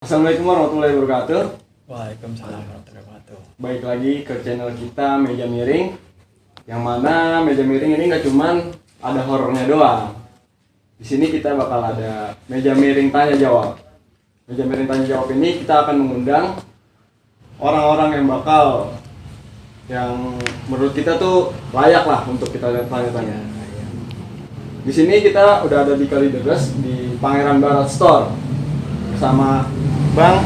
Assalamualaikum warahmatullahi wabarakatuh. Waalaikumsalam warahmatullahi wabarakatuh. Baik lagi ke channel kita Meja Miring. Yang mana Meja Miring ini nggak cuman ada horornya doang. Di sini kita bakal ada Meja Miring tanya jawab. Meja Miring tanya jawab ini kita akan mengundang orang-orang yang menurut kita tuh layak lah untuk kita tanya-tanya. Di sini kita udah ada di Kalideres di Pangeran Barat Store bersama Bang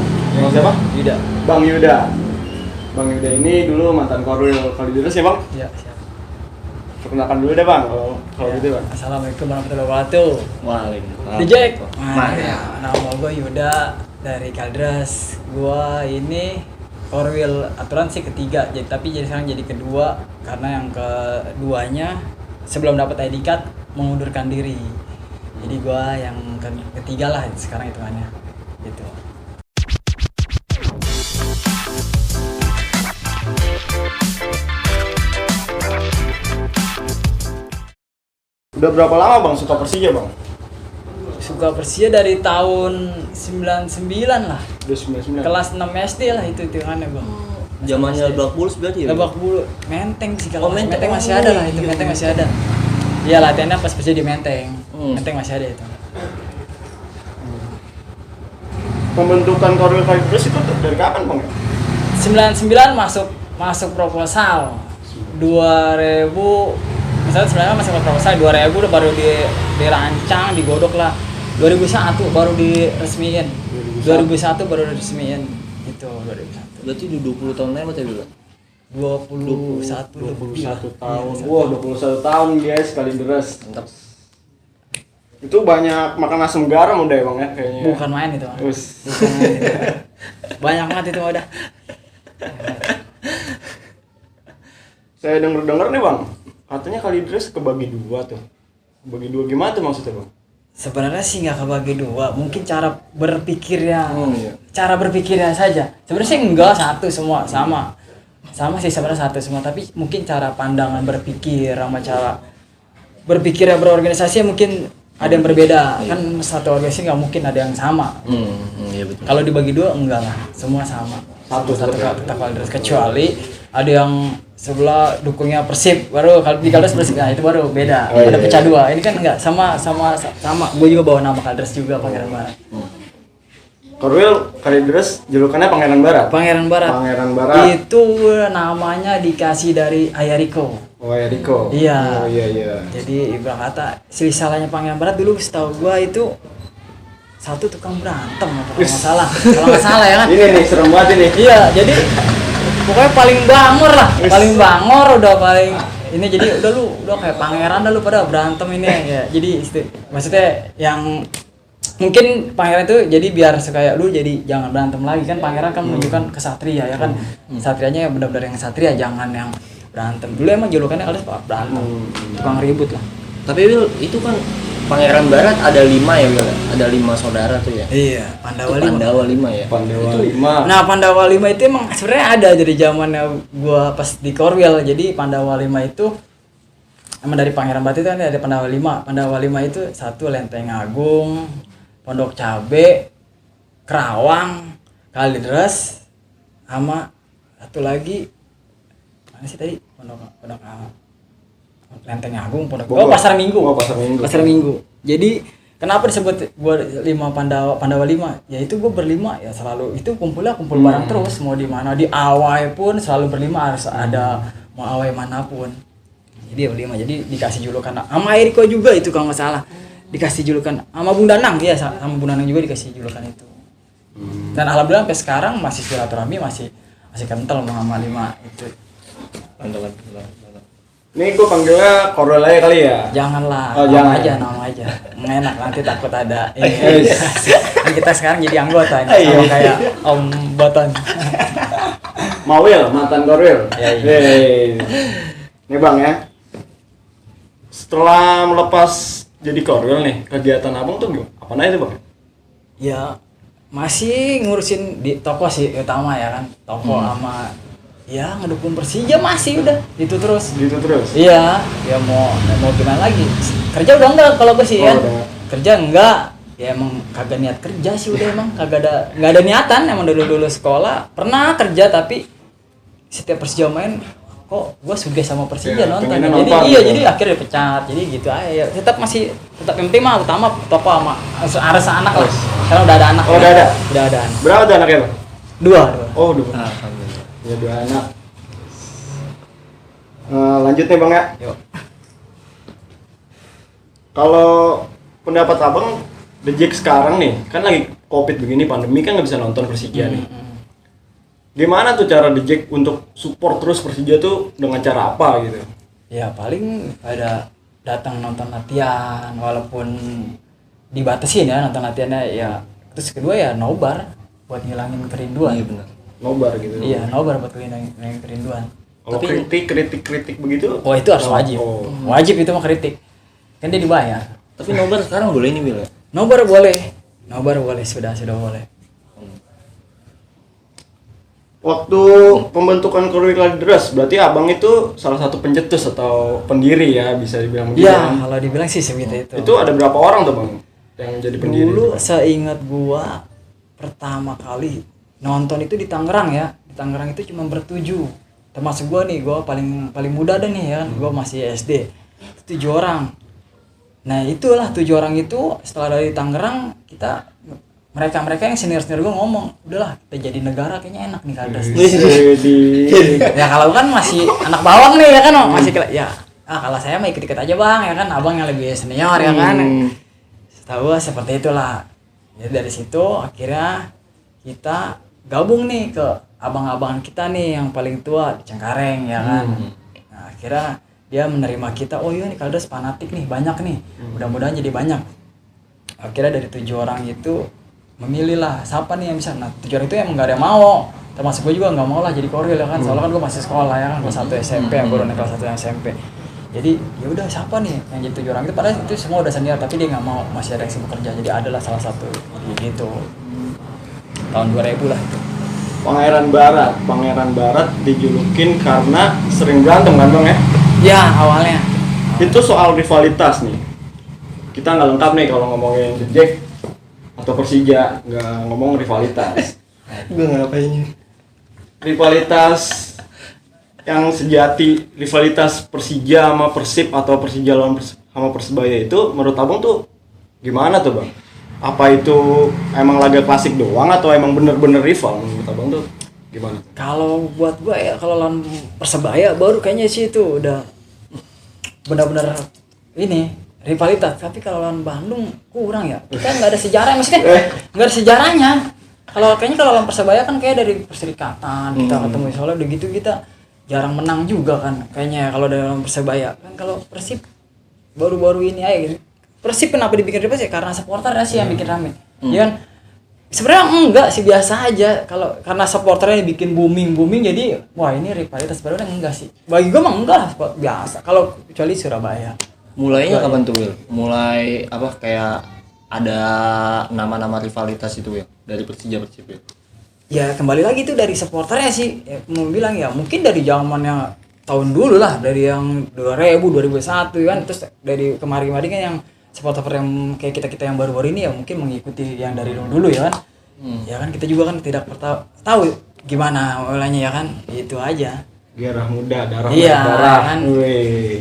siapa? Yuda. Bang Yuda. Bang Yuda ini dulu mantan Korwil Kalideres ya Bang? Iya, siap. Perkenalkan dulu deh Bang kalau Ya. gitu Bang. Assalamualaikum warahmatullahi wabarakatuh. Waalaikumsalam. Dijek. Maya. Nama gue Yuda dari Kalideres. Gua ini Korwil aturan sih ketiga, tapi sekarang jadi kedua karena yang keduanya sebelum dapat ID card mengundurkan diri. Jadi gua yang ketiga lah sekarang hitungannya. Gitu. Udah berapa lama Bang suka Persija Bang? Suka Persija dari tahun 99 lah. Udah 99. Kelas 6 SD lah itu hitungannya Bang. Zamannya Lebak Bulus berarti ya? Lebak Bulu, Menteng sih kalau Oh, Menteng. Menteng masih ada lah itu, Iya, Menteng iya. masih ada. Iya latihannya pas Persija di Menteng. Menteng masih ada itu. Pembentukan Korwil Kalideres itu dari kapan Bang? 99 masuk proposal. 2000 misalnya sebenarnya masih proposal 2000 udah baru dirancang, digodok lah. 2001 baru diresmiin. 2001 baru diresmiin. Itu 2001. Berarti udah 20 tahun lewat ya dulu? 21 lebih lah. 21 tahun. Iya, Wah, 21 tahun guys Kalideres. Mantap. Itu banyak makan asam garam udah ya Bang ya kayaknya. Bukan main itu, Bang. Terus Bukan main itu. Banyak banget itu udah. saya denger nih Bang, katanya Kalideres kebagi dua tuh. Kebagi dua gimana tuh maksudnya Bang? Sebenarnya sih nggak kebagi dua, mungkin cara berpikirnya, Iya. cara berpikirnya saja. Sebenarnya sih enggak satu semua sama sih sebenarnya satu semua, tapi mungkin cara pandangan berpikir sama cara berpikirnya berorganisasi mungkin ada yang berbeda. Kan satu organisasi nggak mungkin ada yang sama. Iya betul. Kalau dibagi dua enggak lah, semua sama. Satu tetap Kalideres kecuali ada yang sebelah dukungnya Persib, baru kalau di Kalideres Persib, nah itu baru beda. Oh, Ada iya, pecah iya. dua. Ini kan enggak sama. Gue juga bawa nama Kalideres juga Pangeran Barat. Korwil Kalideres julukannya Pangeran Barat. Pangeran Barat. Pangeran Barat. Itu namanya dikasih dari Ayah Riko. Oh ya Riko. Iya. Oh iya. Jadi ibarat kata silsilahnya Pangeran Barat dulu setahu gua itu satu tukang berantem kalau nggak salah. Kalau nggak salah ya kan. Ini nih serem banget ini. Iya, jadi pokoknya paling bangor lah, paling bangor udah paling ini jadi udah kayak pangeran dah lu pada berantem ini ya. Jadi maksudnya yang mungkin pangeran itu jadi biar kayak lu jadi jangan berantem lagi kan, pangeran kan menunjukkan kesatria ya kan. Satrianya benar-benar yang satria, jangan yang berantem. Dulu emang julukannya Kalideres berantem. Tukang ribut lah. Tapi Wil, itu kan Pangeran Barat ada 5 ya Wil? Ada 5 saudara tuh ya? Iya, Itu Pandawa 5. Pandawa 5 ya? Pandawa Itu 5. Nah, Pandawa 5 itu emang sebenarnya ada dari zamannya gua pas di Korwil. Jadi Pandawa 5 itu emang dari Pangeran Barat itu kan ada Pandawa 5. Pandawa 5 itu satu Lenteng Agung, Pondok Cabe, Kerawang, Kalideres, sama satu lagi mana sih tadi? Pondok Lenteng Agung, Pondok Bogor. Pasar Minggu. Oh, Pasar Minggu. Pasar Minggu. Jadi kenapa disebut gua 5 Pandawa 5? Ya itu gua berlima ya selalu itu kumpul bareng terus mau di mana di awai pun selalu berlima harus ada mau awai manapun. Jadi berlima. Jadi dikasih julukan sama Eriko juga itu kalau nggak salah. Dikasih julukan sama Bung Danang ya sama Bung Danang juga dikasih julukan itu. Dan alhamdulillah sampai sekarang masih silaturahmi masih kental sama 5 itu. Mantap. Ini gue panggilnya Korwil aja kali ya. Janganlah, Oh, nama jangan. aja. Nggak enak nanti takut ada ini. Kan kita sekarang jadi anggota ini, Iya. sama kayak Om Boton. Mawil, mantan Korwil. Iya. Hei. Nih Bang ya. Setelah melepas jadi Korwil nih, kegiatan Abang tuh gimana? Apa aja tuh Bang? Ya masih ngurusin di toko sih utama ya kan, toko sama ya ngedukung Persija masih udah itu terus. Gitu terus. Iya, ya mau gimana lagi? Kerja udah enggak kalau gue sih Oh, kan. udah. Kerja enggak. ya emang kagak niat kerja sih, udah emang nggak ada niatan. Emang dulu sekolah pernah kerja, tapi setiap Persija main kok gua sugih sama Persija Ya, nonton. pengennya Jadi nonton, iya, gitu. jadi akhirnya pecat. Jadi gitu aja. Ya, tetap yang penting mah utama toko sama arsa anak lah. Karena udah ada anak. Oh, udah ada? Udah ada anak. Berapa tuh anaknya Bang? Dua. Oh 2. Alhamdulillah. Ya 2 anak. Lanjut nih Bang ya. Yuk. Kalau pendapat abang, The Jack sekarang nih, kan lagi covid begini, pandemi kan nggak bisa nonton Persija nih. Gimana tuh cara The Jack untuk support terus Persija tuh dengan cara apa gitu? Ya paling pada datang nonton latihan, walaupun dibatasin ya nonton latihannya ya. Terus kedua ya nobar buat ngilangin kerinduan. Iya benar. Nobar gitu. Iya, nobar buat ngilangin kerinduan. Kalau Tapi kritik begitu? oh itu harus wajib. Oh. Wajib itu mah kritik. Kan dia dibayar. Tapi nobar sekarang boleh nih Wil ya? Nobar boleh, sudah boleh. Waktu pembentukan Curricular Dress, berarti abang itu salah satu pencetus atau pendiri ya, bisa dibilang begitu. Iya, kalau dibilang sih seperti itu. Itu ada berapa orang tuh bang yang jadi pendiri? Dulu seingat gua pertama kali nonton itu di Tangerang ya. Di Tangerang itu cuma bertujuh. Termasuk gua nih, gua paling muda dah nih ya kan. Gua masih SD. 7 orang. Nah, itulah 7 orang itu setelah dari Tangerang mereka yang senior gue ngomong, udahlah kita jadi negara kayaknya enak nih Kadras. Ya kalau kan masih anak bawang nih ya kan, masih ya kalau saya mah ikut-ikut aja bang ya kan, abang yang lebih senior ya kan. Tahu seperti itulah. Jadi dari situ akhirnya kita gabung nih ke abang-abangan kita nih yang paling tua di Cengkareng ya kan. Nah, akhirnya dia menerima kita, oh iya nih Kadras fanatik nih, banyak nih, mudah-mudahan jadi banyak. Akhirnya dari 7 orang itu memilih lah siapa nih yang bisa. Nah 7 orang itu emang gak ada yang mau, termasuk gue juga gak mau lah jadi korwil ya kan, soalnya kan gue masih sekolah ya kan, gue 1 SMP, yang baru naik kelas 1 SMP. Jadi ya udah siapa nih yang jadi 7 orang itu, padahal itu semua udah senior tapi dia gak mau, masih ada yang sibuk kerja. Jadi adalah salah satu gitu tahun 2000 lah itu. Pangeran Barat dijulukin karena sering berantem kan bang ya? Ya awalnya Itu soal rivalitas nih. Kita nggak lengkap nih kalau ngomongin The Jack atau Persija, nggak ngomong rivalitas. Gue ngapain? Rivalitas yang sejati, rivalitas Persija sama Persib atau Persija lawan sama Persebaya itu menurut abang tuh gimana tuh bang? Apa itu emang laga klasik doang atau emang bener-bener rival menurut abang tuh gimana? kalau buat gua ya, kalau lawan Persebaya baru kayaknya sih itu udah benar-benar ini rivalitas. Tapi kalau lawan Bandung kurang ya, kita nggak ada sejarah, maksudnya nggak ada sejarahnya. Kalau lawan Persebaya kan kayak dari perserikatan kita ketemu, soalnya udah gitu kita jarang menang juga kan kayaknya kalau dalam Persebaya kan. Kalau Persib baru-baru ini aja gitu. Persib kenapa dibikin ribet sih? Karena supporternya sih yang bikin rame. Ya kan? Sebenarnya enggak sih, biasa aja. Kalau karena supporternya bikin booming jadi wah ini rivalitas, padahal enggak sih. Bagi gue mah enggak lah, biasa. Kalau kecuali Surabaya. Mulainya kapan tuh Wil? Mulai apa kayak ada nama-nama rivalitas itu Wil dari Persija Persib Wil? Ya kembali lagi itu dari supporternya sih. Ya, mau bilang ya mungkin dari zamannya tahun dulu lah, dari yang 2000 2001 kan, terus dari kemarin-kemarin kan yang supporter yang kayak kita yang baru-baru ini ya mungkin mengikuti yang dari dulu ya kan. Ya kan kita juga kan tidak tahu gimana mulanya ya kan, itu aja. Gairah muda, darah Iya, darah. kan. Wih.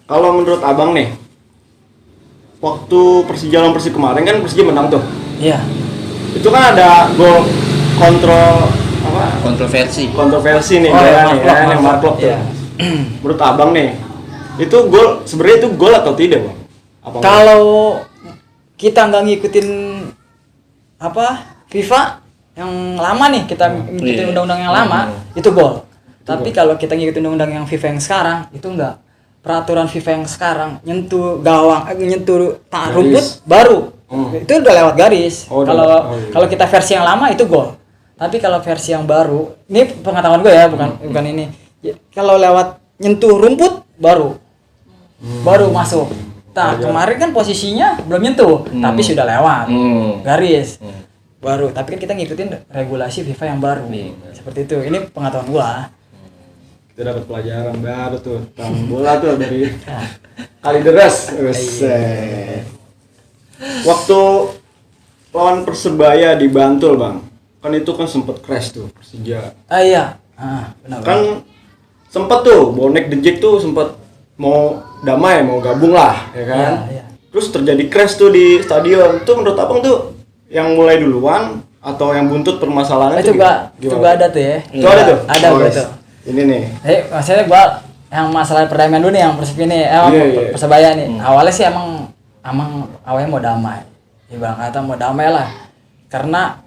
Kalau menurut abang nih, waktu Persija lawan Persib kemarin kan Persija menang tuh. Iya. Itu kan ada gol kontroversi nih, yang Mark Klok tuh. Iya. Menurut abang nih, itu gol, sebenarnya itu gol atau tidak bang? Kalau kita nggak ngikutin FIFA yang lama nih, kita ngikutin undang-undang yang lama, itu gol. Tapi kalau kita ngikutin undang-undang yang FIFA yang sekarang, itu enggak. Peraturan FIFA yang sekarang nyentuh gawang, nyentuh rumput baru. Itu udah lewat garis. Kalau kita versi yang lama itu gol. Tapi kalau versi yang baru, ini pengetahuan gue ya, bukan ini. Kalau lewat nyentuh rumput baru masuk. Nah, kemarin kan posisinya belum nyentuh, tapi sudah lewat garis. Baru, tapi kan kita ngikutin regulasi FIFA yang baru. Seperti itu. Ini pengetahuan gua. Kita dapat pelajaran baru tuh, tentang bola tuh dari Kalideres. waktu lawan Persebaya di Bantul bang, kan itu kan sempet crash tuh Persija. Iya. Benar. Kan sempet tuh bonek The Jack tuh sempet mau damai, mau gabung lah, ya kan? Iya. Terus terjadi crash tuh di stadion. Itu menurut abang tuh yang mulai duluan atau yang buntut permasalahannya Itu tuh gua ada tuh ya. Itu ada tuh? Ada gua guys. tuh. Ini nih. Maksudnya gua yang masalah perdamaian dulu nih, yang Persib ini, Iya. Persebaya nih. Awalnya sih emang awalnya mau damai. Ibarat kata mau damai lah. Karena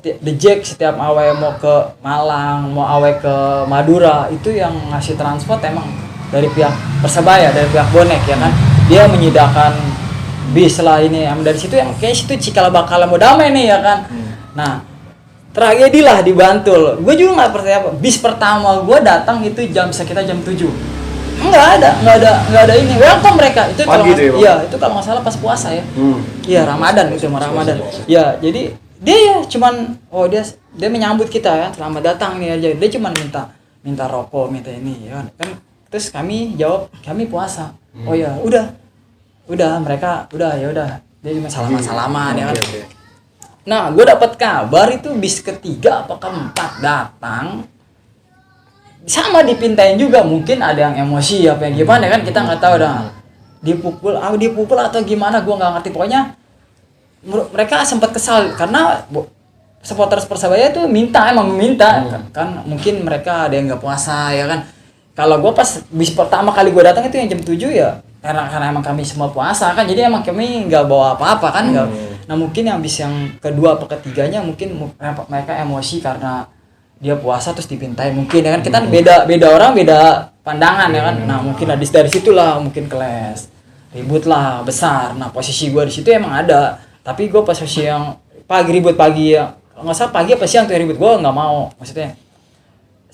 The Jack setiap awalnya mau ke Malang, mau awalnya ke Madura, itu yang ngasih transport emang dari pihak Persebaya, dari pihak bonek ya kan. Dia menyediakan bis lah ini. Dari situ yang kayak situ cikal bakal mau damai nih ya kan. Nah, tragedi lah di Bantul. Gue juga nggak percaya apa. Bis pertama gue datang itu sekitar jam 7. Nggak ada ini. Welcome mereka. Itu pagi tuh ya, Bang? iya, itu kalau nggak salah pas puasa ya. Iya, Ramadan itu Ramadan. Ya, jadi dia ya cuman dia menyambut kita ya, selamat datang nih aja. Dia cuman minta rokok, minta ini ya kan. Terus kami jawab, kami puasa. Oh ya, udah mereka udah ya udah. Dia cuma salaman ya kan. Oke. Nah, gue dapat kabar itu bis ketiga apa keempat datang sama dipintain juga, mungkin ada yang emosi apa yang gimana kan, kita nggak tahu dah. Dipukul atau gimana gue nggak ngerti, pokoknya mereka sempat kesal karena supporter Persebaya itu emang minta kan, mungkin mereka ada yang nggak puasa ya kan. Kalau gue pas bis pertama kali gue datang itu yang jam 7 ya, karena emang kami semua puasa kan, jadi emang kami nggak bawa apa-apa kan, nggak. Nah mungkin yang bis yang kedua atau ketiganya mungkin mereka emosi karena dia puasa terus dipintai mungkin ya kan, kita beda orang beda pandangan ya kan. Nah mungkin dari situlah mungkin kelas ribut lah besar. Nah posisi gue di situ emang ada, tapi gue pas posisi yang ribut pagi ya, nggak salah pagi apa siang tuh yang ribut, gue nggak mau. Maksudnya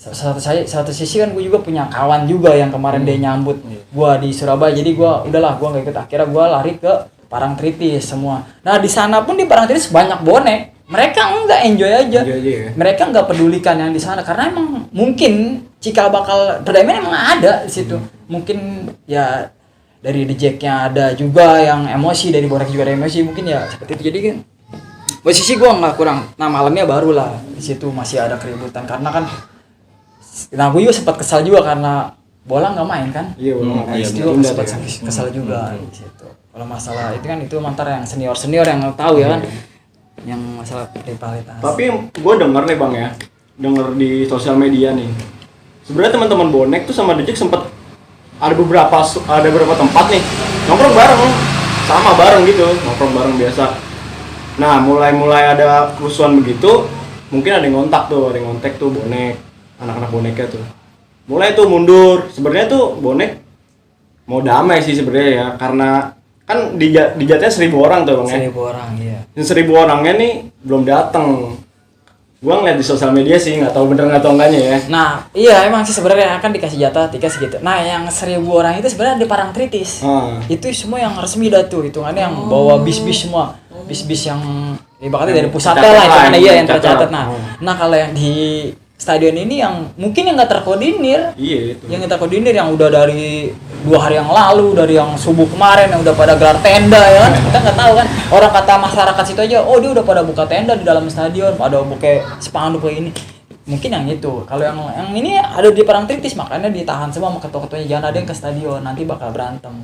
satu sisi kan gue juga punya kawan juga yang kemarin dia nyambut gue di Surabaya, jadi gue udahlah gue nggak ikut, akhirnya gue lari ke Parangtritis semua. Nah di sana pun di Parangtritis banyak bonek, mereka enggak enjoy aja ya? Mereka enggak pedulikan yang di sana karena emang mungkin cikal bakal perdamaian emang ada di situ. Mungkin ya dari The Jack-nya ada juga yang emosi, dari bonek juga ada emosi, mungkin ya seperti itu. Jadi kan posisi gue nggak kurang. Nah malamnya barulah di situ masih ada keributan karena kan. Nah gue juga sempat kesal juga karena bola nggak main kan. Iya, bola nggak main. Gue sempat kesal juga di situ. Kalau masalah itu kan itu mantar yang senior yang tahu ya kan. Yang masalah rivalitas. Tapi gue denger nih bang ya, denger di sosial media nih. Sebenarnya teman-teman bonek tuh sama The Jack sempet ada beberapa tempat nih nongkrong bareng gitu, nongkrong bareng biasa. Nah mulai ada kerusuhan begitu, mungkin ada yang ngontak tuh bonek, anak-anak boneknya tuh mulai tuh mundur. Sebenarnya tuh bonek mau damai sih sebenarnya ya, karena kan dijatnya 1.000 orang tuh bang ya. 1.000 orang iya. 1.000 orangnya nih belum datang. Gua ngeliat di sosial media sih, nggak tahu bener nggak tahu enggaknya ya. Nah iya emang sih sebenarnya kan dikasih jatah 3 segitu. Nah yang 1.000 orang itu sebenarnya di Parangtritis. Itu semua yang resmi dah tuh, hitungannya yang bawa bis-bis semua, bis-bis yang ibaratnya dari pusatnya lah itu mana yang tercatat. Nah kalau yang di stadion ini yang mungkin yang nggak terkoordinir. Iya itu. Yang nggak terkoordinir yang udah dari 2 hari yang lalu, dari yang subuh kemarin yang udah pada gelar tenda ya kan. Kita nggak tahu kan. Orang kata masyarakat situ aja, oh dia udah pada buka tenda di dalam stadion, pada buka spanduk kayak ini. Mungkin yang itu. Kalau yang ini ada di Parangtritis, makanya ditahan semua sama ketua-ketuanya, jangan ada yang ke stadion, nanti bakal berantem.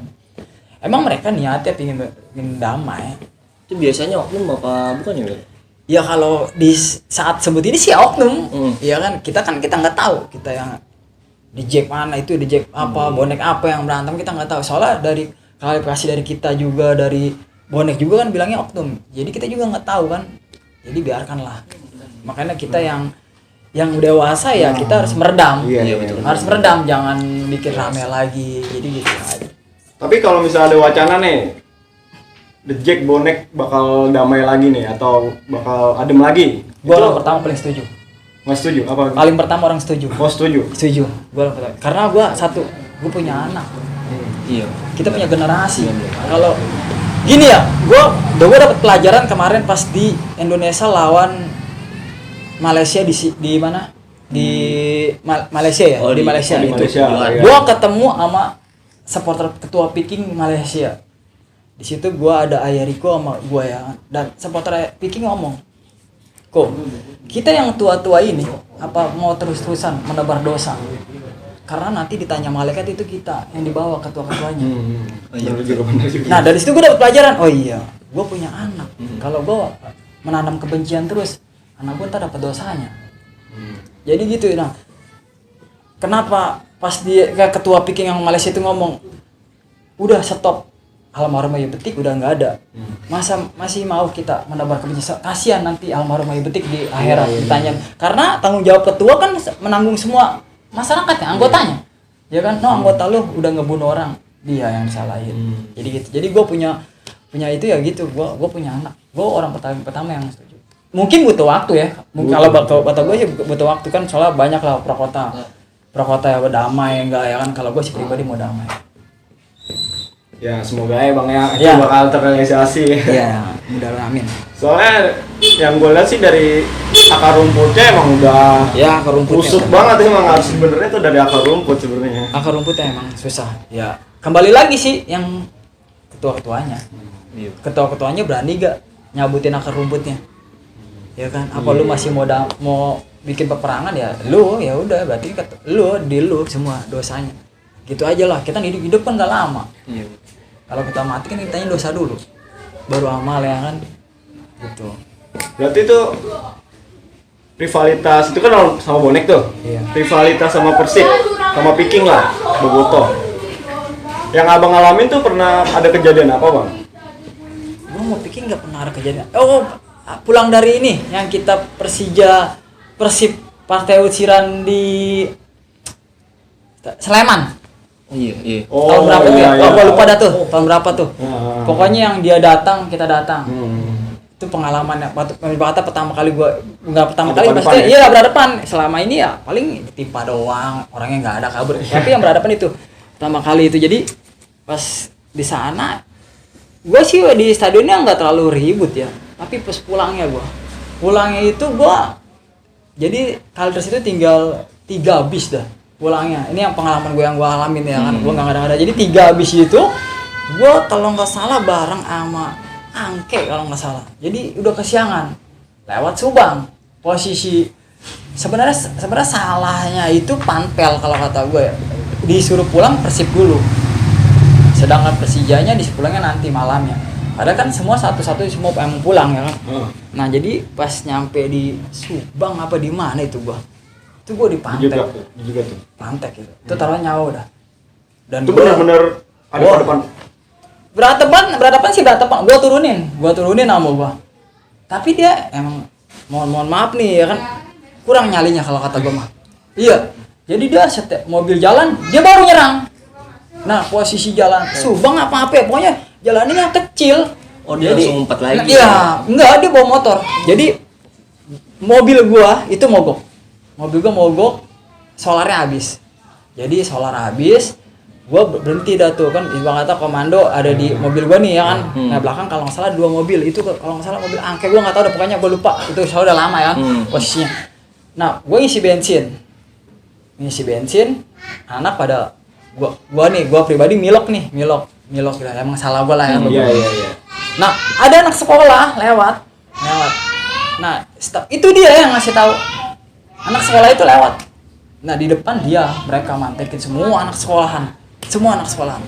Emang mereka niatnya ingin damai. Itu biasanya oknum apa bukan ya? Ya kalau di saat sebut ini sih oknum, ya kan kita nggak tahu, kita yang di Jack mana itu, di Jack apa, bonek apa yang berantem kita nggak tahu. Soalnya dari klarifikasi dari kita juga, dari bonek juga kan bilangnya oknum, jadi kita juga nggak tahu kan. Jadi biarkanlah. Makanya kita yang dewasa ya kita harus meredam, betul. harus meredam, jangan bikin rame lagi. Jadi gitu aja. Tapi kalau misalnya ada wacana nih, The Jack bonek bakal damai lagi nih atau bakal adem lagi? Gua orang pertama paling setuju. Nggak setuju? Apa? Paling pertama orang setuju. Oh setuju? Setuju. Gua orang pertama. Karena gua punya anak. Iya. Kita punya generasi. Kalau gini ya, gua dapat pelajaran kemarin pas di Indonesia lawan Malaysia di mana? Di Malaysia ya? Oh, di Malaysia di itu. Malaysia, iya. Gua ketemu sama supporter ketua Peking Malaysia. Di situ gua ada ayah Riko sama gua ya, dan supporter Viking ngomong, kok kita yang tua-tua ini apa mau terus-terusan menebar dosa, karena nanti ditanya malaikat itu kita yang dibawa ketua-ketuanya. Benar juga, benar juga. Nah dari situ gue dapet pelajaran, oh iya gue punya anak, kalau gue menanam kebencian terus, anak gue ntar dapat dosanya. Jadi gitu. Nah kenapa pas dia kayak ketua Viking yang Malaysia itu ngomong, udah stop, almarhum Ayu Betik udah nggak ada, masa masih mau kita menebar kebencian? Kasihan nanti almarhum Ayu Betik di akhirat ditanya, karena tanggung jawab ketua kan menanggung semua masyarakatnya, anggotanya, ya kan? No, anggota lu udah ngebunuh orang, dia yang disalahin. Jadi gitu. Jadi gue punya itu ya gitu. Gue punya anak, gue orang pertama yang setuju. Mungkin butuh waktu ya. Mungkin kalau kata gue sih butuh waktu kan, soalnya banyak lah pro kota ya damai enggak ya kan. Kalau gue sih pribadi mau damai. Ya semoga ya Bang ya, itu Ya. bakal terrealisasi. Iya, mudah-mudahan amin. Soalnya yang gue lihat sih dari akar rumputnya emang udah Ya, akar rumputnya. busuk banget, emang harus sebenarnya tuh dari akar rumput sebenarnya. Akar rumputnya emang susah. Ya, kembali lagi sih yang ketua-ketuanya. Iya. Ketua-ketuanya berani gak nyabutin akar rumputnya? Ya kan? Apa lu masih mau bikin peperangan ya? Lu ya udah berarti lu semua dosanya. Gitu aja lah. Kita hidup kan gak lama. Iya. Kalau kita mati kan ditanya dosa dulu, baru amal ya kan. Gitu. Berarti tuh rivalitas itu kan sama bonek tuh. Iya. Rivalitas sama Persib, sama Viking lah, Bobotoh. Yang abang alamin tuh pernah ada kejadian apa bang? Gua mau pikir nggak pernah ada kejadian. Oh, pulang dari ini yang kita Persib Partai Utsiran di Sleman. Oh iya, iya. Tahun berapa tuh ya? iya. Oh, gua lupa dah tuh. Tahun berapa tuh? Ah. Pokoknya yang dia datang, kita datang. Hmm. Itu pengalamannya. Kata pertama kali gua nggak pertama kali Berhadapan maksudnya ya? iya berhadapan. Selama ini ya paling timpa doang, orangnya nggak ada kabur. Tapi yang berhadapan itu pertama kali itu. Jadi pas di sana gua sih di stadionnya nggak terlalu ribut ya. Tapi pas pulangnya itu gua jadi Kalders itu tinggal 3 bis dah pulangnya. Ini yang pengalaman gue yang gue alamin ya kan. Gue nggak ada. Jadi 3 bis itu gue kalau nggak salah bareng sama Angke kalau nggak salah. Jadi udah kesiangan lewat Subang. Posisi sebenarnya salahnya itu Panpel kalau kata gue ya. Disuruh pulang Persib dulu. Sedangkan Persijanya disuruh pulangnya nanti malamnya. Padahal kan semua satu-satu semua emang pulang ya kan. Nah jadi pas nyampe di Subang apa di mana itu gua dipantek. Juga tuh. Pantek gitu. Itu taruh nyawa udah. Dan Itu gua benar-benar ada Wah. pada depan. berhadapan. Gua turunin sama gua. Tapi dia emang mohon maaf nih ya kan. Kurang nyalinya kalau kata gua mah. Iya. Jadi dia mobil jalan, dia baru nyerang. Nah, posisi jalan Subang apa-apa ya, pokoknya jalannya yang kecil. Oh, dia langsung umpat lagi. Iya, enggak, dia bawa motor. Jadi mobil gua itu mogok. Mobil gua mogok, solarnya habis. Jadi solar habis, gua berhenti dah tuh kan. Bang kata komando ada di mobil gua nih ya kan. Nah, belakang kalau nggak salah 2 mobil. Itu kalau nggak salah mobil Angke, gua nggak tahu dah pokoknya gua lupa. Itu soalnya udah lama ya posisinya. Nah, gua ngisi bensin, anak pada gua pribadi milok gitu. Emang salah gua lah ya. Iya. Nah, ada anak sekolah lewat. Nah, itu dia yang ngasih tahu. Anak sekolah itu lewat. Nah, di depan mereka mantekin semua anak sekolahan.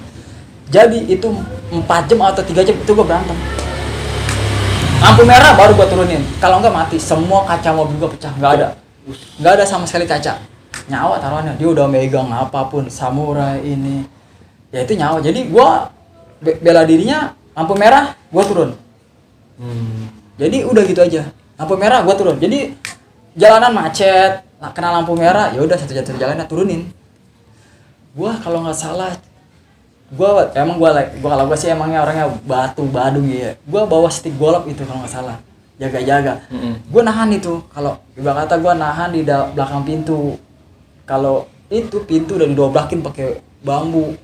Jadi itu 4 jam atau 3 jam itu gua berantem. Lampu merah baru gua turunin. Kalau enggak mati, semua kaca mobil gua pecah, enggak ada sama sekali kaca. Nyawa taruhannya, dia udah megang apapun, samurai ini. Ya itu nyawa. Jadi gua bela dirinya, lampu merah gua turun. Jadi udah gitu aja. Lampu merah gua turun. Jadi jalanan macet, kena lampu merah, ya udah satu jalannya turunin. Gua kalau nggak salah gua kalau gua sih emangnya orangnya batu badung ya. Gua bawa stick golok itu kalau nggak salah. Jaga-jaga. Gua nahan itu. Kalau ibarat kata gua nahan di belakang pintu. Kalau itu pintu udah didobrakin pakai bambu.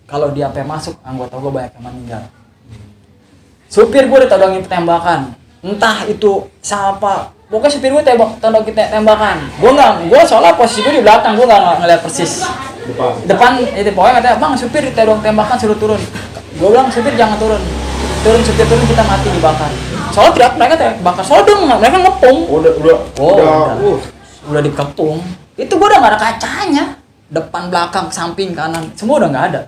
Kalau dia sampai masuk, anggota gua banyak yang meninggal. Supir gua ditodongin tembakan. Entah itu siapa. Pokoknya supir gua todongin tembakan. Gua soalnya posisi gua di belakang, gua nggak ngeliat persis. Depan itu pokoknya katanya, "Bang, supir ditodong tembakan suruh turun." Gua bilang, "Supir jangan turun." supir turun kita mati dibakar. Soalnya tidak mereka bakar sodong, mereka ngepung. Udah dikepung. Itu gua udah nggak ada kacanya, depan belakang samping kanan semua udah nggak ada.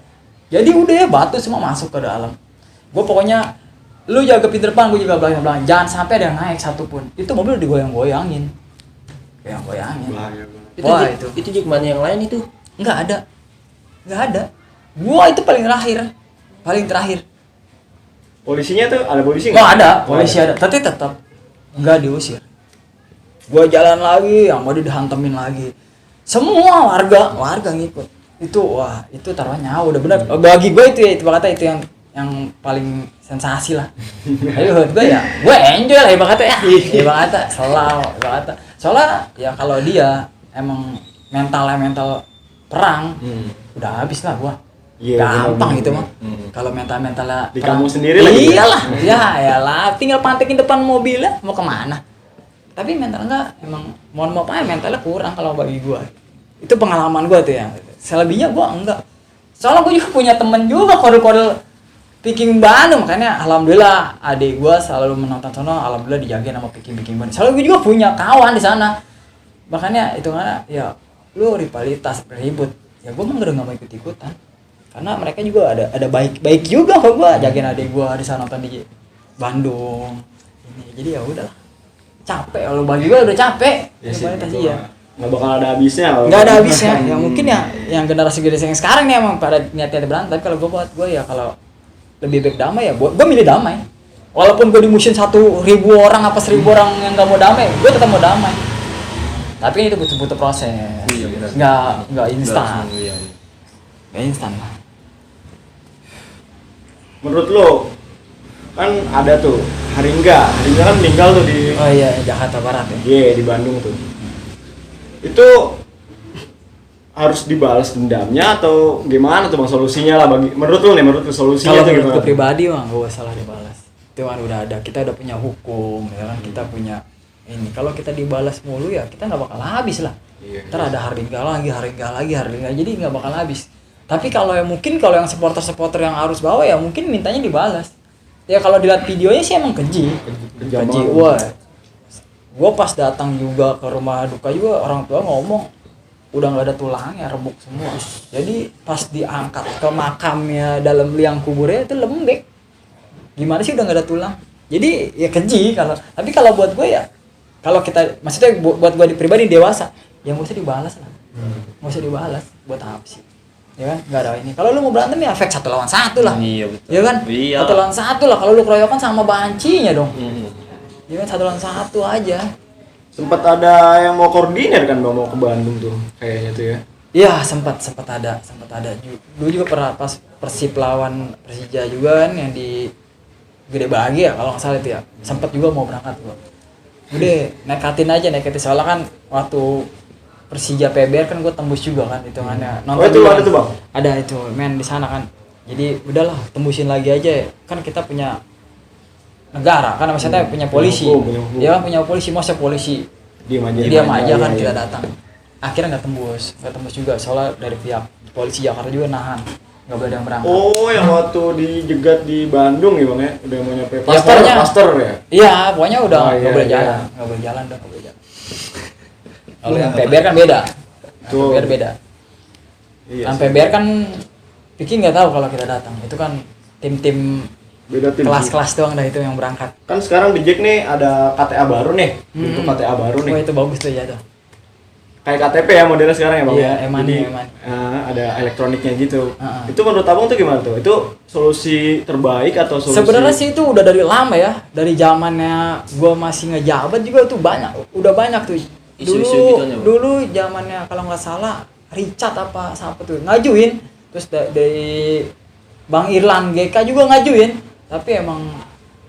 Jadi udah ya batu semua masuk ke dalam. Gua pokoknya lu jaga pintu depan, gua juga belakang. Jangan sampai ada yang naik satupun. Itu mobil digoyang-goyangin. Goyang-goyangin. Itu juga mana yang lain itu? Nggak ada. Gua itu paling terakhir. Polisinya tuh ada polisi Nggak ada, polisi ada, tapi tetap nggak diusir. Gua jalan lagi, yang mau dihantemin lagi. Semua warga ngikut. Itu taruhan nyawa udah benar. Bagi gue itu ya, itu kata itu yang paling sensasi lah. Tapi buat gue ya, gue enjoy lah ibaratnya ya. Ibaratnya selalu ibaratnya. Soalnya ya kalau dia emang mental perang, udah habis lah gua. Gampang gitu mah. Kalau mentalnya di kamu sendiri lah. Iyalah, lah, tinggal pantekin depan mobilnya mau kemana. Tapi mental enggak, emang mohon maaf aja mentalnya kurang kalau bagi gua. Itu pengalaman gua tuh ya. Selebihnya gua enggak. Soalnya gua juga punya temen juga kode-kode Viking Bandung, makanya alhamdulillah adik gua selalu menonton sono, alhamdulillah dijagain sama Viking Bandung. Soalnya gua juga punya kawan di sana. Makanya itu kan ya lu rivalitas ribut. Ya gua mah enggak mau ikut-ikutan. Karena mereka juga ada baik juga kok gua jagain adik gua di sana nonton di Bandung. Jadi ya udahlah. Capek kalau bagi gua udah capek. Ya sih, iya. Nggak bakal ada habisnya. Nggak ada habisnya. Ya mungkin ya yang generasi yang sekarang nih emang pada niatnya berantem. Tapi kalau gua buat gua ya kalau lebih baik damai ya gua milih damai. Walaupun gua dimusuhin 1.000 orang apa 1.000 orang yang nggak mau damai, gua tetap mau damai. Tapi itu butuh proses. Iya, benar. Nggak instan. Nggak instan lah. Menurut lo kan ada tuh Haringga kan meninggal tuh di Jakarta Barat ya. Iya, di Bandung tuh. Itu harus dibalas dendamnya atau gimana tuh bang solusinya lah bagi menurut lo solusinya kalau tuh gimana? Kalau pribadi mah gak salah dibalas. Itu kan udah ada, kita udah punya hukum ya kan, kita punya ini. Kalau kita dibalas mulu ya kita nggak bakal habis lah. Ntar ada Haringga lagi, jadi nggak bakal habis. Tapi kalau yang supporter yang harus bawa ya mungkin mintanya dibalas. Ya kalau dilihat videonya sih emang keji. Wah, gua pas datang juga ke rumah duka juga orang tua ngomong udah nggak ada tulangnya, remuk semua. Jadi pas diangkat ke makamnya dalam liang kuburnya itu lembek. Gimana sih udah nggak ada tulang? Jadi ya keji kalau. Tapi kalau buat gue ya, kalau kita maksudnya buat gue pribadi dewasa, ya nggak usah dibalas lah. Nggak usah dibalas. Buat apa sih? Ya kan nggak ada ini. Kalau lu mau berantem ya efek 1 lawan 1 lah. Iya betul. Ya kan? Iya. 1 lawan 1 lah. Kalau lu keroyokan sama bancinya dong. Ya kan 1 lawan 1 aja. Sempat ada yang mau koordinir kan bang mau ke Bandung tuh kayaknya tuh ya. Iya sempat ada. Dulu juga pernah pas Persib lawan Persija juga kan yang di Gede Bagi ya kalau nggak salah itu ya. Sempat juga mau berangkat gua. Udah nekatin soalnya kan waktu Persija PBR kan gue tembus juga kan hitungannya. Itu ada tuh bang? Ada itu main di sana kan. Jadi udahlah tembusin lagi aja. Kan kita punya negara kan maksudnya punya polisi. Ya kan punya polisi, masa polisi diam aja kan kita datang. Akhirnya nggak tembus juga soalnya dari pihak polisi Jakarta juga nahan. Nggak boleh ada yang berangkat. Oh, yang waktu dijegat di Bandung ya bang ya, udah mau nyampe Pasteur ya? Iya, pokoknya udah nggak boleh jalan, nggak boleh jalan. Kalau yang PBR kan beda. PBR beda. Iya, kan PBR kan Vicky nggak tahu kalau kita datang. Itu kan tim beda tim. Kelas-kelas doang dah itu yang berangkat. Kan sekarang di Jack nih ada KTA baru nih. Untuk KTA baru nih. Oh, itu bagus tuh ya tuh. Kayak KTP ya modelnya sekarang ya bang ya. Jadi ada elektroniknya gitu. Itu menurut abang tuh gimana tuh? Itu solusi terbaik atau solusi? Sebenarnya sih itu udah dari lama ya. Dari zamannya gua masih ngejabat juga tuh udah banyak tuh. Dulu zamannya kalau nggak salah Richard apa siapa tuh ngajuin, terus dari Bang Irlan GK juga ngajuin, tapi emang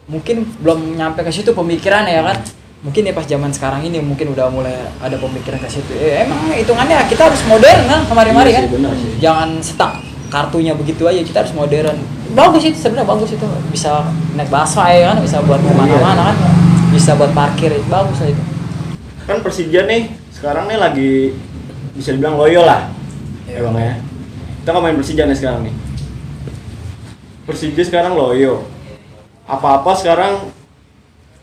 mungkin belum nyampe ke situ pemikirannya ya kan. Mungkin ya pas zaman sekarang ini mungkin udah mulai ada pemikiran ke situ. Emang hitungannya kita harus modern kan kemari-mari kan. Jangan stuck kartunya begitu aja, kita harus modern. Bagus itu sebenarnya bagus itu. Bisa naik busway kan, bisa buat kemana-mana kan. Bisa buat parkir, bagus lah itu. Kan Persija nih sekarang nih lagi bisa dibilang loyo lah ya bang ya. Kita ngomongin Persija nih sekarang nih. Persija sekarang loyo. apa-apa sekarang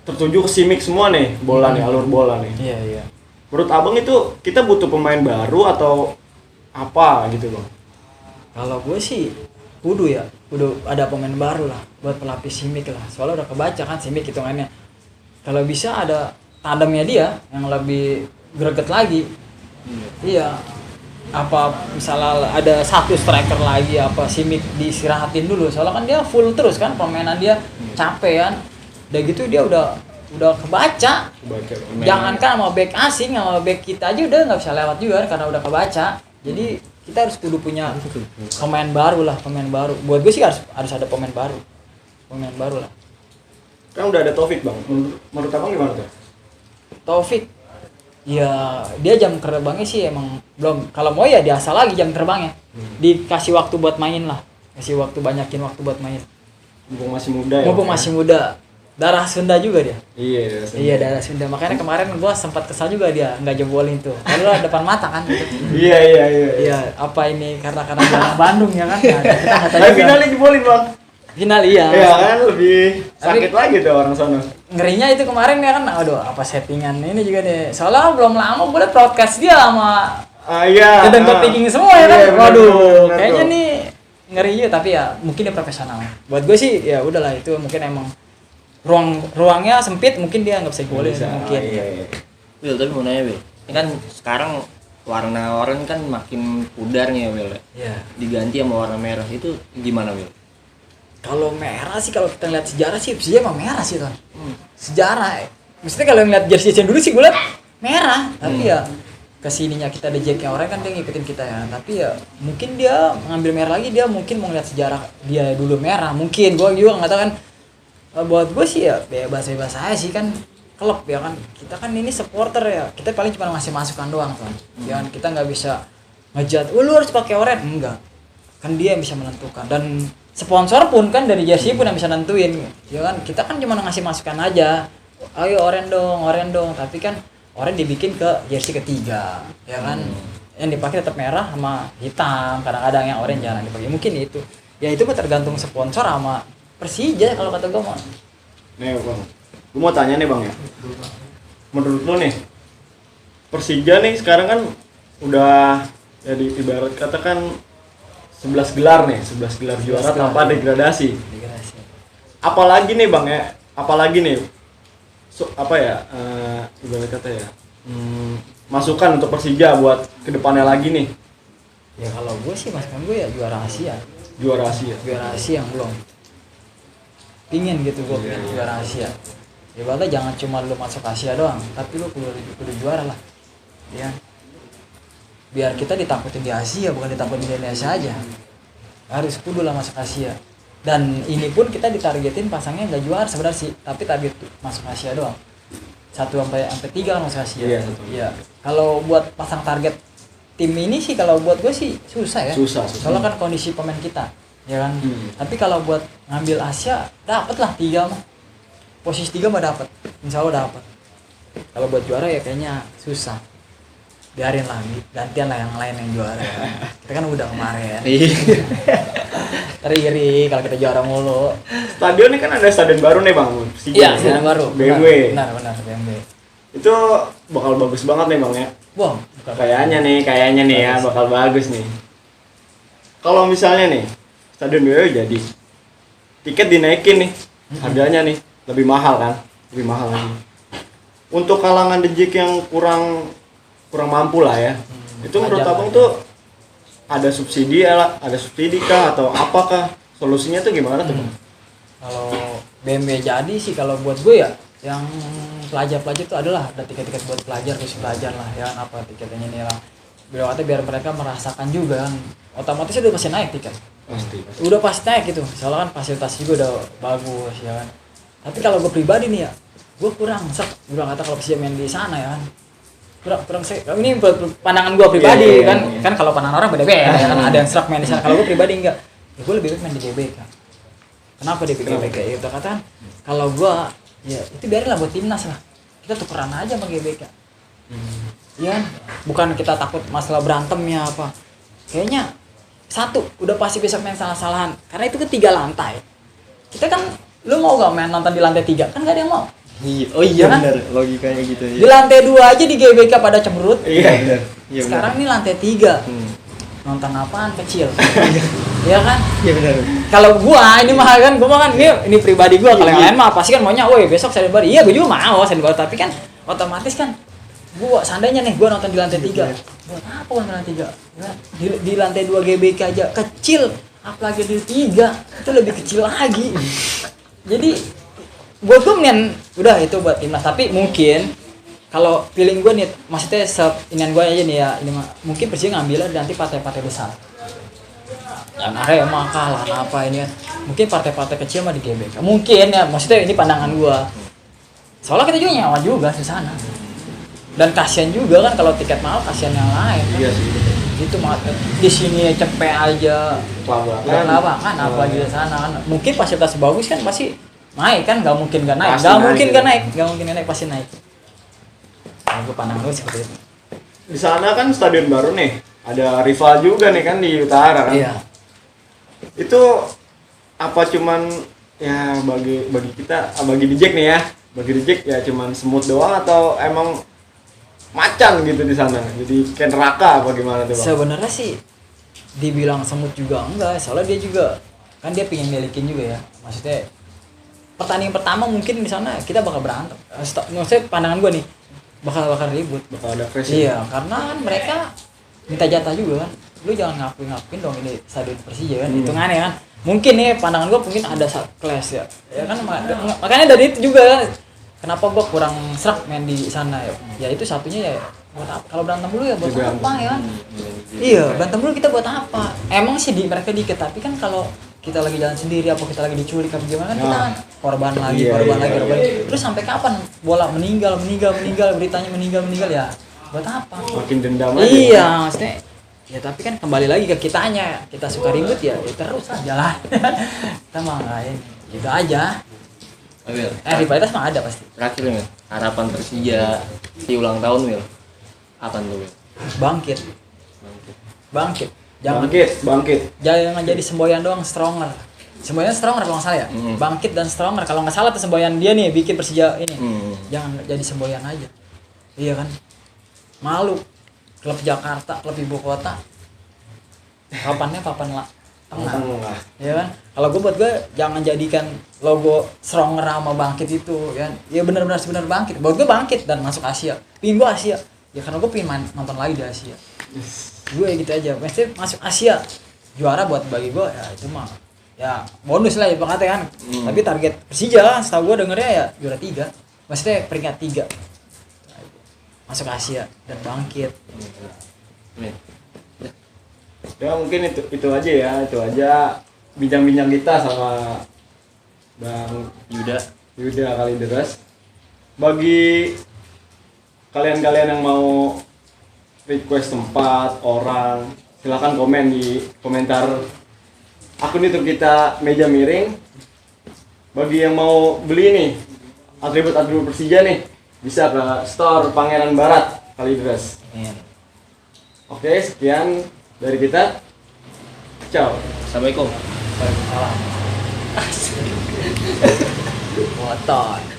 tertuju ke Simic semua nih, bola nih, alur bola nih. Iya. Menurut abang itu kita butuh pemain baru atau apa gitu bang? Kalau gue sih kudu ada pemain baru lah buat pelapis Simic lah. Soalnya udah kebaca kan Simic hitungannya. Kalau bisa ada tandemnya dia yang lebih greget lagi. Iya. Apa misalnya ada satu striker lagi apa Simic diistirahatin dulu. Soalnya kan dia full terus kan permainan dia capek kan. Udah gitu dia udah kebaca. Jangankan sama back asing, sama back kita aja udah nggak bisa lewat juga karena udah kebaca. Jadi kita harus kudu punya pemain baru lah, pemain baru. Buat gue sih harus ada pemain baru lah. Kan udah ada Taufik bang. Menurut abang gimana tuh? Taufik, ya dia jam terbangnya sih emang belum. Kalau mau ya diasah lagi jam terbangnya. Dikasih waktu buat main lah, kasih waktu banyakin waktu buat main. Mumpung masih muda ya. Mumpung masih muda. Darah Sunda juga dia. Iya. Iya darah Sunda. Makanya kemarin gua sempat kesal juga dia nggak jebolin tuh. Karena depan mata kan. Iya. Iya, apa ini karena jalan Bandung ya kan? Nah, kita nggak tahu Tapi juga. finalnya jebolin bang. Final iya. Iya kan lebih sakit lagi tuh orang sana. Ngerinya itu kemarin ya kan, aduh apa settingan ini juga deh. Soalnya belum lama gue udah broadcast dia sama Iya. dan picking semua ya kan. Iya, bener, Waduh, bener, kayaknya tuh. nih ngeri juga tapi ya mungkin dia profesional. Buat gue sih ya udahlah itu mungkin emang ruangnya sempit mungkin dia nggak bisa golin mungkin. Iya. Will, tapi mau nanya Will, ini kan sekarang warna oranye kan makin pudar nih ya Will ya? Iya. Diganti sama warna merah, itu gimana Will? Kalau merah sih kalau kita lihat sejarah sih Persija emang merah sih kan. Sejarah. Maksudnya kalau ngeliat jersey dulu sih gue liat merah, tapi ya kesininya kita ada Jack yang orang kan dia ngikutin kita ya. Tapi ya mungkin dia ngambil merah lagi, dia mungkin mau ngeliat sejarah dia dulu merah. Mungkin gue juga nggak tahu kan. Buat gue sih ya bebas aja sih kan klub ya kan. Kita kan ini supporter ya. Kita paling cuma ngasih masukan doang kan. Ya kan kita nggak bisa ngejat. Lu harus pakai oranye enggak. Kan dia yang bisa menentukan dan sponsor pun kan dari jersey pun yang bisa nentuin. Ya kan kita kan cuma ngasih masukan aja. Ayo oranye dong. Tapi kan oranye dibikin ke jersey ketiga. Ya kan. Yang dipakai tetap merah sama hitam. Kadang-kadang yang oranye jarang dipakai. Mungkin itu. Ya itu mah tergantung sponsor sama Persija kalau kata gue mah. Nih bang, gue mau tanya nih bang ya. Menurut lo nih, Persija nih sekarang kan udah jadi ibarat kata kan 11 gelar nih, 11 gelar juara 11 gelar, tanpa degradasi. Degradasi. Apalagi nih bang ya, apalagi nih, ibarat kata ya, masukan untuk Persija buat kedepannya lagi nih. Ya kalau gue sih masukan gue ya juara Asia. Juara Asia. Juara Asia yang belum. Pingin gitu gue pengen juara Asia. Ya berarti jangan cuma lu masuk Asia doang, tapi lu kudu juara lah. Ya. Biar kita ditakutin di Asia bukan ditakutin di Indonesia aja. Harus kudu lah masuk Asia. Dan ini pun kita ditargetin pasangnya nggak juara sebenarnya sih, tapi target masuk Asia doang. 1 sampai 3 kan masuk Asia. Iya. Iya. Kalau buat pasang target tim ini sih kalau buat gue sih susah ya. Susah. Soalnya kan kondisi pemain kita, ya kan. Tapi kalau buat ngambil Asia dapet lah 3 mah. Posisi 3 mah dapet. Insya Allah dapet. Kalau buat juara ya kayaknya susah. Biarin lah, gantian lah yang lain yang juara. Kita kan udah kemarin. Iri kalau kita juara mulu. Stadion ini kan ada stadion baru nih bang. Persija, Iya, stadion baru. BMW. Benar BMW. Itu bakal bagus banget nih bang ya. Wah, Kayaknya nih ya bakal bagus nih. Kalau misalnya nih stadion BW jadi tiket dinaikin nih harganya nih lebih mahal kan, lebih mahal lagi. Untuk kalangan dejik yang kurang mampu lah ya. Itu menurut wajar abang lah. tuh ada subsidi kah atau apakah solusinya tuh gimana tuh bang? Kalau BMW jadi sih kalau buat gue ya yang pelajar itu adalah ada tiket-tiket buat pelajar lah ya apa tiketnya ini lah biar mereka merasakan juga kan otomatis udah pasti naik tiket Pasti. udah pasti naik gitu soalnya kan fasilitas juga udah bagus ya kan tapi kalau gue pribadi nih ya gue kurang gue kata kalau Persija main di sana ya kan kurang ini pandangan gue pribadi Iya. kan kalau pandangan orang beda-beda ya kan ada yang serak main di sana kalau gue pribadi enggak ya gue lebih baik main di GBK kenapa di GBK itu kata kalau gue ya itu biarin lah buat timnas lah kita tukeran aja sama GBK ya bukan kita takut masalah berantemnya apa kayaknya satu udah pasti besok main salah-salahan karena itu 3 lantai kita kan Lu mau gak main nonton di lantai 3? Kan gak ada yang mau. Iya. Oh iya Kan? benar, logikanya gitu Di ya. lantai 2 aja di GBK pada cemberut. Iya benar. Iya, Sekarang nih lantai 3. Hmm. Nonton apaan kecil. Iya kan? Iya benar. Kalau gua ini mah kan ini pribadi gua, kalau yang lain mah pasti kan maunya woi besok Senin baru. Iya, gua juga mau Senin baru, tapi kan otomatis kan gua seandainya nih gua nonton di lantai 3. Buat apa gua nonton di lantai 3? Di lantai 2 GBK aja kecil, apalagi di 3 itu lebih kecil lagi. Jadi gua tuh mendingan udah itu buat timnas, tapi mungkin kalau feeling gue nih, maksudnya inian gue aja nih ya, ini mungkin Persija ngambilnya nanti partai-partai besar. Dan Arema kalah apa ini kan. Mungkin partai-partai kecil mah di GBK. Mungkin ya, maksudnya ini pandangan gue. Soalnya kita juga nyawa juga di sana. Dan kasihan juga kan kalau tiket mahal, kasihan yang lain. Iya sih. Itu mah di sini cepet aja. Kelabakan. Kan apa di sana kan. Mungkin fasilitas bagus kan pasti naik kan, nggak mungkin nggak naik. Pasti Nggak naik, mungkin ya. nggak naik, nggak mungkin nggak naik, pasti naik. Aku pandang gue seperti itu. Di sana kan stadion baru nih. Ada rival juga nih kan di utara kan. Iya. Itu apa cuman ya bagi kita, bagi di Jack nih ya. Bagi di Jack ya cuman semut doang atau emang macan gitu di sana. Jadi kayak neraka apa gimana tuh, Bang? Sebenarnya sih dibilang semut juga enggak, soalnya dia juga kan dia pengen milikin juga ya. Maksudnya pertandingan pertama mungkin di sana kita bakal berantem. Maksudnya pandangan gue nih bakal ribut. Bakal ada crash. Iya, karena kan mereka minta jatah juga kan. Lu jangan ngakuin dong ini stadion Persija kan. Itu aneh kan. Mungkin nih pandangan gue mungkin ada clash ya. Ya kan makanya dari itu juga kan. Kenapa gue kurang serak main di sana ya? Ya itu satunya ya buat apa? Kalau berantem dulu ya buat apa ya? Iya, berantem dulu kita buat apa? Emang sih mereka dikit, tapi kan kalau kita lagi jalan sendiri apa kita lagi diculik apa gimana kan kita kan korban lagi. Terus sampai kapan bola meninggal beritanya meninggal ya? Buat apa? Makin dendam aja. Iya, maksudnya ya tapi kan kembali lagi ke kitanya. Kita suka ribut ya terus aja lah. Kita mah nggak ini. Gitu aja. Wil, Rivalitas mah ada pasti. terakhir Wil, harapan Persija di ulang tahun Wil. Apa tuh Wil? Bangkit. Bangkit. Jangan jadi semboyan doang, stronger. Semboyan stronger kalau nggak salah ya. Bangkit dan stronger. Kalau nggak salah tuh semboyan dia nih bikin Persija ini. Jangan jadi semboyan aja. Iya kan? Malu. Klub Jakarta, klub ibu kota. Papannya papan tengah. Ya kan? Kalau buat gue jangan jadikan logo stronger sama bangkit itu kan. Ya benar-benar sebenarnya bangkit. Buat gue bangkit dan masuk Asia. Pingin gue Asia. Ya karena gue pengen nonton lagi di Asia. Gue gitu aja. Mesti masuk Asia. Juara buat bagi gue ya itu mah ya bonus lah ya banget kan. Tapi target Persija setahu gue dengernya ya juara 3. Maksudnya peringkat 3. Masuk Asia dan bangkit. Ya mungkin itu aja bincang-bincang kita sama Bang Yuda Kalideres. Bagi kalian-kalian yang mau request tempat, orang, silakan komen di komentar akun YouTube kita Meja Miring. Bagi yang mau beli nih atribut Persija nih, bisa ke store Pangeran Barat Kalideres. Oke, sekian dari kita. Ciao. Assalamualaikum. Waalaikumsalam. Motor.